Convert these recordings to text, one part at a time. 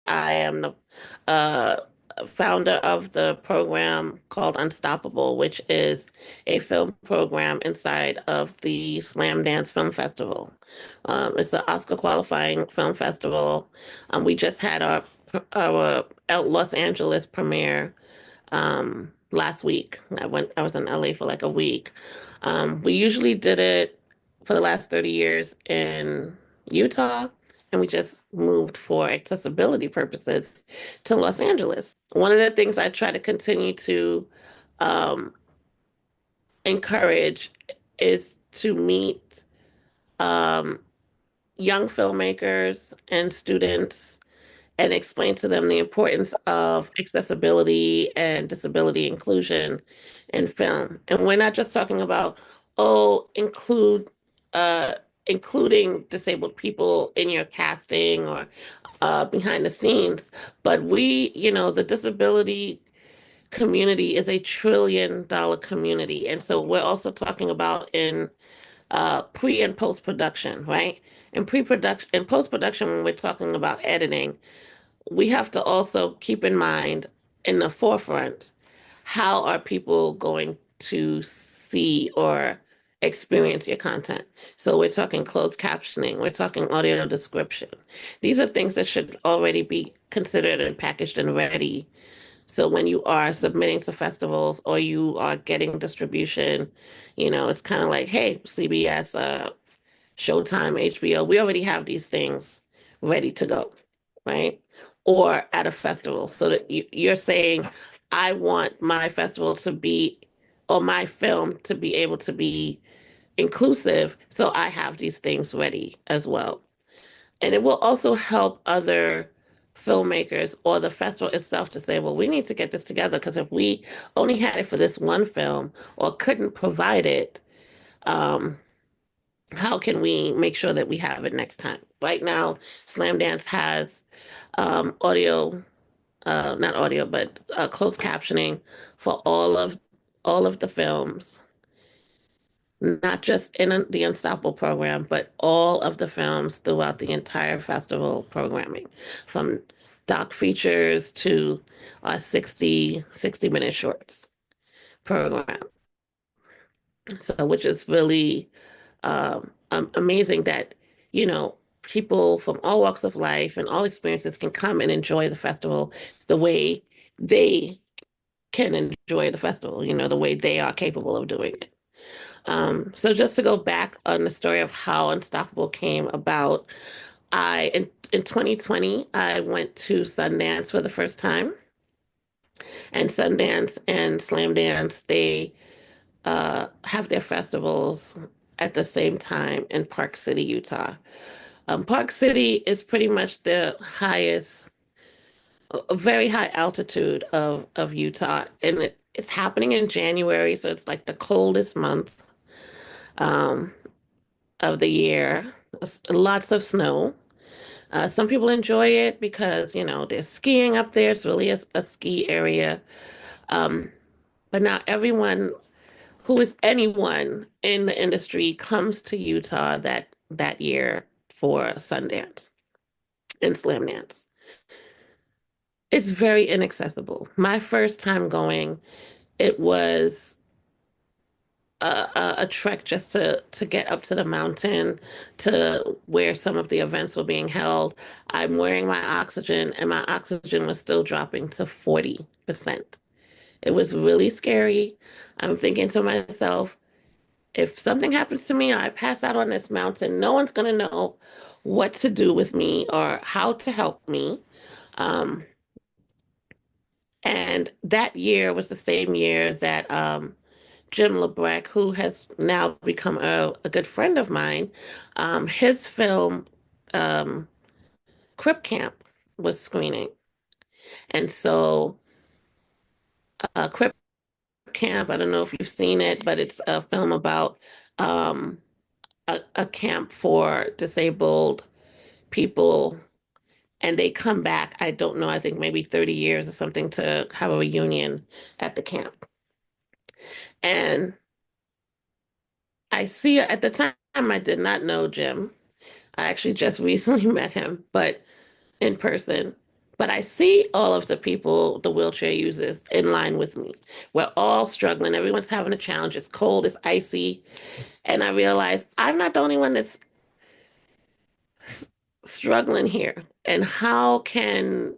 I am the uh, founder of the program called Unstoppable, which is a film program inside of the Slam Dance Film Festival. It's an Oscar qualifying film festival. We just had our Los Angeles premiere last week. I was in LA for like a week. We usually did it for the last 30 years in Utah, and we just moved for accessibility purposes to Los Angeles. One of the things I try to continue to um, encourage is to meet um, young filmmakers and students and explain to them the importance of accessibility and disability inclusion in film. And we're not just talking about, oh, uh, including disabled people in your casting or behind the scenes, but the disability community is a $1 trillion community. And so we're also talking about in pre and post production, right? In post production, when we're talking about editing, we have to also keep in mind in the forefront, how are people going to see or experience your content? So we're talking closed captioning, we're talking audio description. These are things that should already be considered and packaged and ready. So when you are submitting to festivals or you are getting distribution, it's kind of like, hey, CBS, Showtime, HBO, we already have these things ready to go, right? Or at a festival, so that you're saying, I want my festival to be, or my film to be able to be inclusive, so I have these things ready as well. And it will also help other filmmakers or the festival itself to say, well, we need to get this together because if we only had it for this one film or couldn't provide it, um, how can we make sure that we have it next time? Right now, Slam Dance has audio, not audio, but closed captioning for all of the films, not just in the Unstoppable program, but all of the films throughout the entire festival programming, from doc features to 60-minute shorts program. So, which is really amazing that, you know, people from all walks of life and all experiences can come and enjoy the festival the way they can enjoy the festival, the way they are capable of doing it. So just to go back on the story of how Unstoppable came about, in 2020, I went to Sundance for the first time. And Sundance and Slam Dance, they have their festivals at the same time in Park City, Utah. Park City is pretty much the highest, a very high altitude of Utah, and it's happening in January, so it's like the coldest month um, of the year. Lots of snow. Some people enjoy it because, they're skiing up there. It's really a ski area. Um, but not everyone who is anyone in the industry comes to Utah that year for Sundance and Slam Dance. It's very inaccessible. My first time going, it was a trek just to get up to the mountain to where some of the events were being held. I'm wearing my oxygen, and my oxygen was still dropping to 40%. It was really scary. I'm thinking to myself, if something happens to me or I pass out on this mountain, no one's going to know what to do with me or how to help me. Um, and that year was the same year that Jim LeBrecq, who has now become a good friend of mine, his film um, Crip Camp was screening. And so Crip Camp, I don't know if you've seen it, but it's a film about um, a camp for disabled people. And they come back, I don't know, I think maybe 30 years or something to have a reunion at the camp. And I see at the time, I did not know Jim. I actually just recently met him, but in person. But I see all of the people, the wheelchair users, in line with me. We're all struggling. Everyone's having a challenge. It's cold, it's icy. And I realize I'm not the only one that's s- struggling here. And how can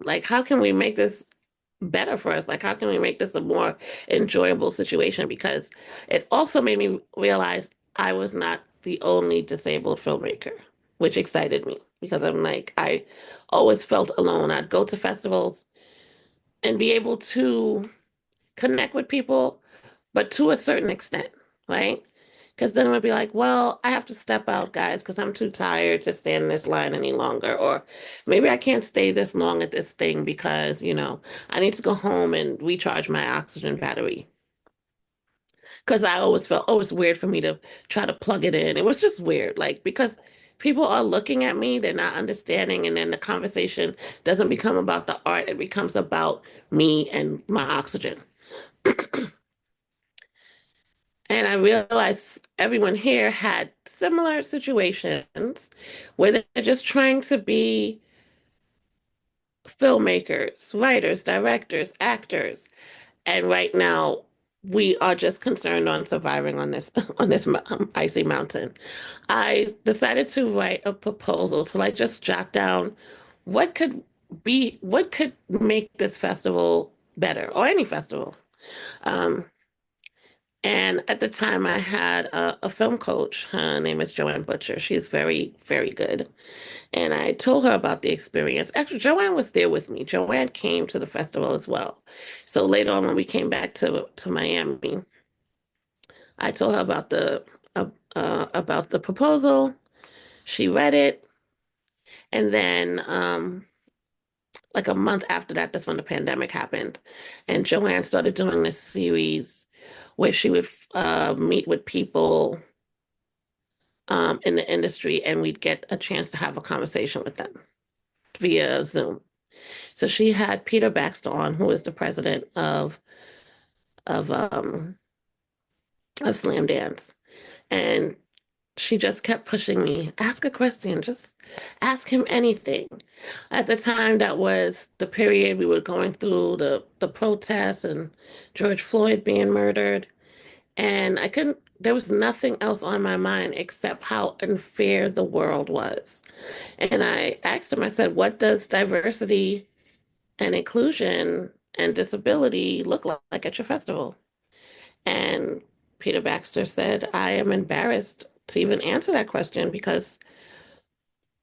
we make this better for us? Like, how can we make this a more enjoyable situation? Because it also made me realize I was not the only disabled filmmaker, which excited me because I'm like, I always felt alone. I'd go to festivals and be able to connect with people, but to a certain extent, right? Because then it would be like, well, I have to step out, guys, because I'm too tired to stand in this line any longer. Or maybe I can't stay this long at this thing because, I need to go home and recharge my oxygen battery. Because I always felt, oh, it's weird for me to try to plug it in. It was just weird, like, because people are looking at me, they're not understanding, and then the conversation doesn't become about the art, it becomes about me and my oxygen. And I realized everyone here had similar situations where they're just trying to be filmmakers, writers, directors, actors. And right now, we are just concerned on surviving on this on this icy mountain. I decided to write a proposal to like just jot down what could make this festival better or any festival. Um, And at the time, I had a film coach. Her name is Joanne Butcher. She's very, very good. And I told her about the experience. Actually, Joanne was there with me. Joanne came to the festival as well. So later on, when we came back to Miami, I told her about the proposal. She read it, and then like a month after that, that's when the pandemic happened, and Joanne started doing this series where she would meet with people in the industry, and we'd get a chance to have a conversation with them via Zoom. So she had Peter Baxter on, who is the president of um, of Slam Dance, and she just kept pushing me. Ask a question, just ask him anything. At the time, that was the period we were going through the protests and George Floyd being murdered. And I couldn't, there was nothing else on my mind except how unfair the world was. And I asked him, I said, what does diversity and inclusion and disability look like at your festival? And Peter Baxter said, I am embarrassed to even answer that question because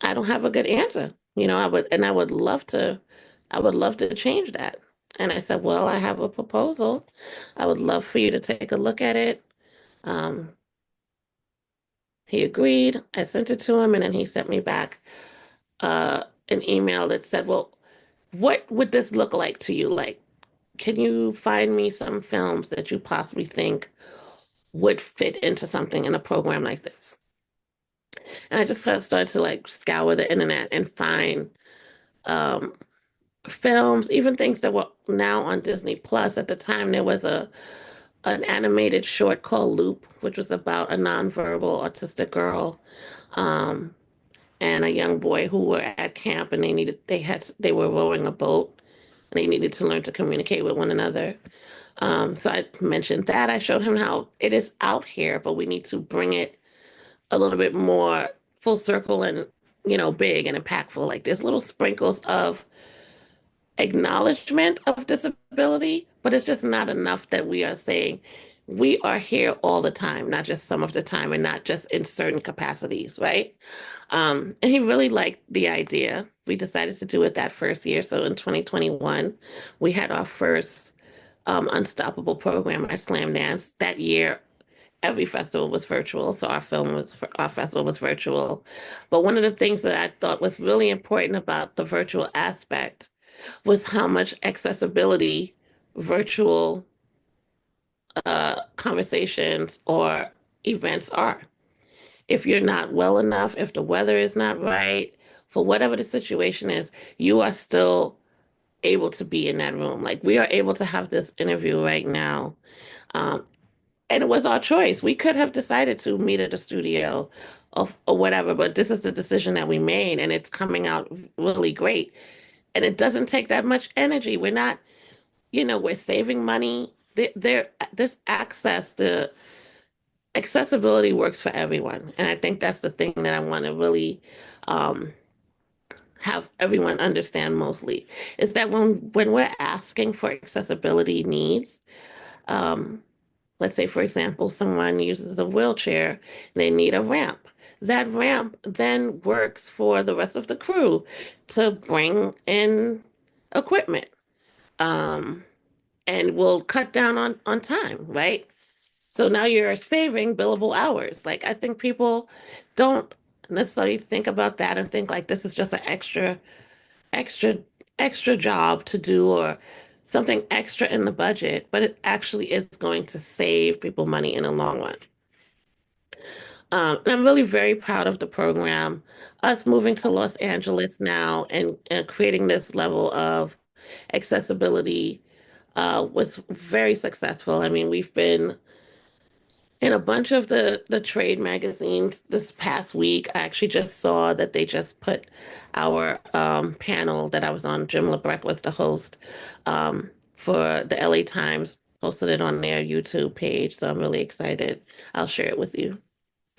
I don't have a good answer. I would love to change that. And I said, well, I have a proposal. I would love for you to take a look at it. Um, he agreed. I sent it to him, and then he sent me back an email that said, well, what would this look like to you? Like, can you find me some films that you possibly think would fit into something in a program like this? And I just kind of started to like scour the internet and find um, films, even things that were now on Disney Plus. At the time, there was a an animated short called Loop, which was about a nonverbal autistic girl um, and a young boy who were at camp, and they were rowing a boat, and they needed to learn to communicate with one another. So I mentioned that. I showed him how it is out here, but we need to bring it a little bit more full circle and, big and impactful. Like there's little sprinkles of acknowledgement of disability, but it's just not enough that we are saying we are here all the time, not just some of the time and not just in certain capacities, right? And he really liked the idea. We decided to do it that first year. So in 2021, we had our first Unstoppable program at Slam Dance. That year, every festival was virtual, so our festival was virtual. But one of the things that I thought was really important about the virtual aspect was how much accessibility virtual conversations or events are. If you're not well enough, if the weather is not right, for whatever the situation is, you are still able to be in that room. Like we are able to have this interview right now. Um, And it was our choice. We could have decided to meet at a studio or whatever, but this is the decision that we made, and it's coming out really great. And it doesn't take that much energy. We're not, we're saving money. This access, the accessibility works for everyone. And I think that's the thing that I want to really um, have everyone understand mostly is that when we're asking for accessibility needs, um, let's say, for example, someone uses a wheelchair, they need a ramp. That ramp then works for the rest of the crew to bring in equipment, um, and will cut down on time, right? So now you're saving billable hours. Like I think people don't necessarily think about that and think like this is just an extra, extra job to do or something extra in the budget, but it actually is going to save people money in the long run. And I'm really very proud of the program. Us moving to Los Angeles now and creating this level of accessibility was very successful. I mean, we've been in a bunch of the trade magazines this past week. I actually just saw that they just put our panel that I was on. Jim LeBrecq was the host for the LA Times, posted it on their YouTube page. So I'm really excited. I'll share it with you.